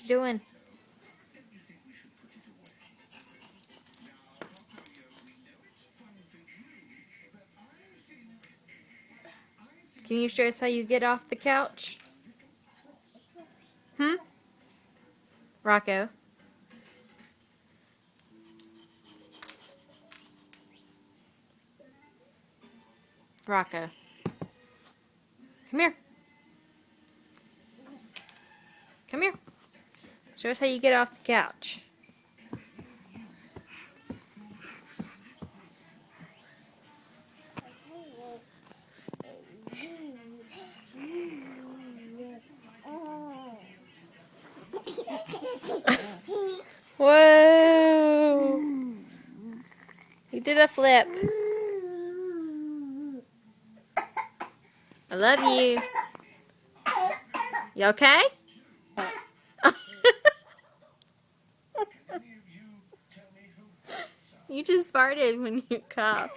you doing? Can you show us how you get off the couch? Rocco? Rocco. Come here. Come here. Show us how you get off the couch. Whoa! You did a flip. I love you. You okay? You just farted when you coughed.